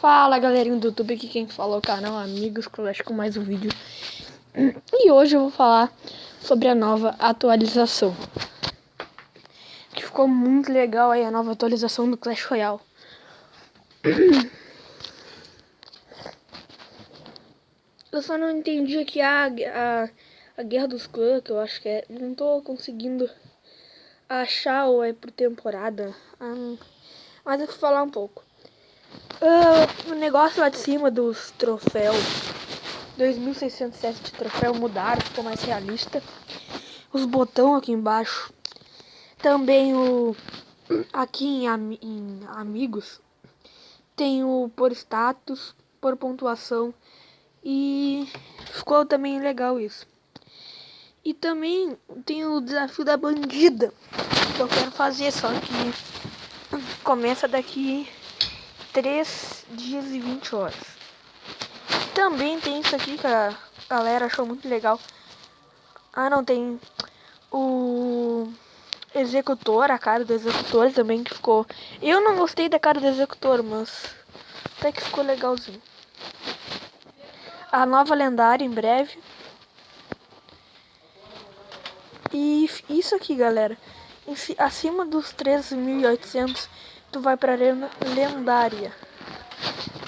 Fala galerinha do YouTube, aqui quem fala é o canal Amigos Clash com mais um vídeo. E hoje eu vou falar sobre a nova atualização, que ficou muito legal aí, a nova atualização do Clash Royale. Eu só não entendi aqui a Guerra dos Clãs, que eu acho que é. Não tô conseguindo achar ou é por temporada. Mas eu vou falar um pouco. O negócio lá de cima dos troféus, 2.607 de troféu mudaram, ficou mais realista. Os botões aqui embaixo. Também aqui em amigos tem o por status, por pontuação. E ficou também legal isso. E também tem o desafio da bandida, que eu quero fazer, só que começa daqui 3 dias e 20 horas. Também tem isso aqui que a galera achou muito legal. Não, tem o executor, a cara do executor também que ficou. Eu não gostei da cara do executor, mas até que ficou legalzinho. A nova lendária em breve. E isso aqui, galera. Acima dos 13.800, tu vai pra arena lendária,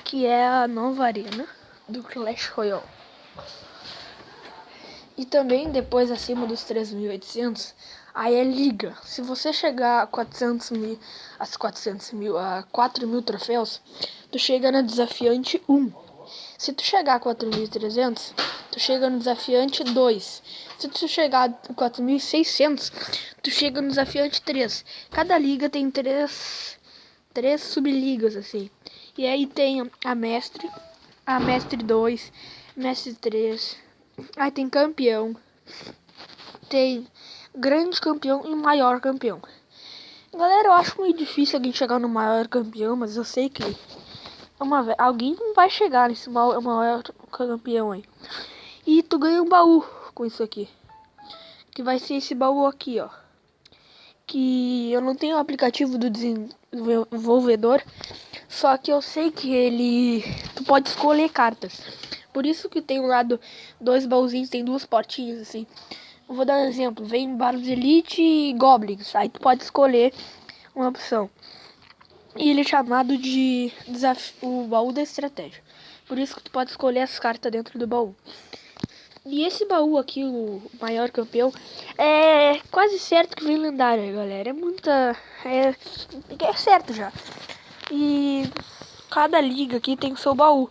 que é a nova arena do Clash Royale. E também depois acima dos 3.800, aí é liga. Se você chegar a 400.000, a 4.000 troféus, tu chega na desafiante 1. Se tu chegar a 4.300, tu chega no desafiante 2. Se tu chegar a 4.600, tu chega no desafiante 3. Cada liga tem três subligas assim. E aí tem a mestre 2, mestre 3. Aí tem campeão, tem grande campeão e maior campeão. Galera, eu acho meio difícil alguém chegar no maior campeão, mas eu sei que alguém não vai chegar nesse maior campeão aí. E tu ganha um baú com isso aqui, que vai ser esse baú aqui, ó. Que eu não tenho o aplicativo do desenvolvedor, só que eu sei que tu pode escolher cartas. Por isso que tem um lado, 2 baúzinhos, tem 2 portinhas assim. Eu vou dar um exemplo, vem Bardos Elite e Goblins, aí tu pode escolher uma opção. E ele é chamado de o baú da estratégia. Por isso que tu pode escolher as cartas dentro do baú. E esse baú aqui, o maior campeão, é quase certo que vem lendária, galera. É certo já. E cada liga aqui tem o seu baú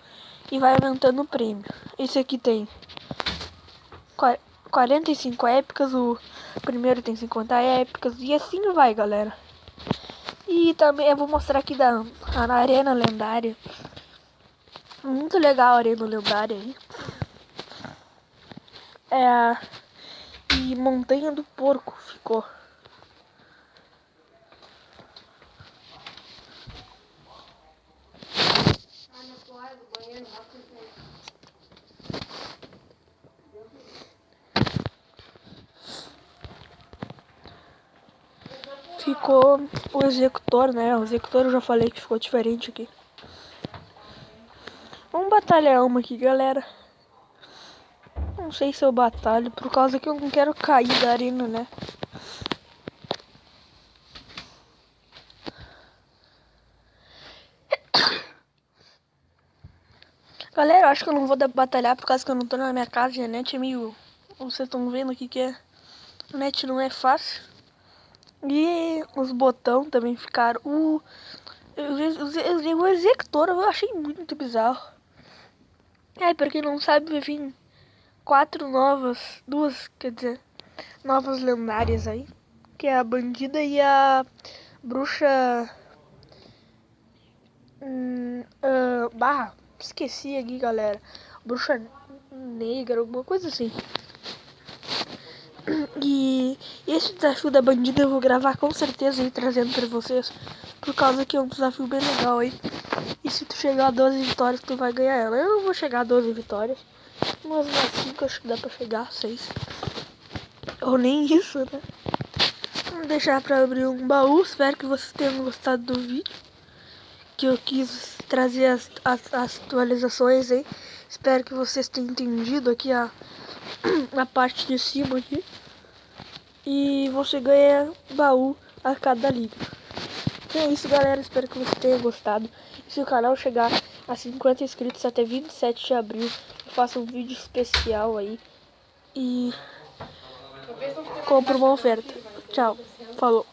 e vai aumentando o prêmio. Esse aqui tem 45 épicas, o primeiro tem 50 épicas e assim vai, galera. E também eu vou mostrar aqui na arena lendária. Muito legal a arena lendária aí. E Montanha do Porco ficou. Ficou o executor, né? O executor eu já falei que ficou diferente aqui. Vamos batalhar uma aqui, galera. Não sei se eu batalho, por causa que eu não quero cair da arena, né? Galera, eu acho que eu não vou batalhar por causa que eu não tô na minha casa. A net é meio... Vocês estão vendo aqui que a net não é fácil. E os botões também ficaram... O executor eu achei muito bizarro. Pra quem não sabe, vai vir 4 novas... novas lendárias aí. Que é a bandida e a bruxa... esqueci aqui, galera. Bruxa negra, alguma coisa assim. E esse desafio da bandida eu vou gravar com certeza aí, trazendo pra vocês. Por causa que é um desafio bem legal aí. E se tu chegar a 12 vitórias, tu vai ganhar ela. Eu não vou chegar a 12 vitórias. Mas umas 5 acho que dá pra chegar, 6. Ou nem isso, né? Vamos deixar pra abrir um baú. Espero que vocês tenham gostado do vídeo. Que eu quis trazer as atualizações aí. Espero que vocês tenham entendido aqui a parte de cima aqui. E você ganha baú a cada liga. Então é isso, galera. Espero que você tenha gostado. E se o canal chegar a 50 inscritos até 27 de abril, eu faço um vídeo especial aí. E compro uma oferta. Tchau. Falou.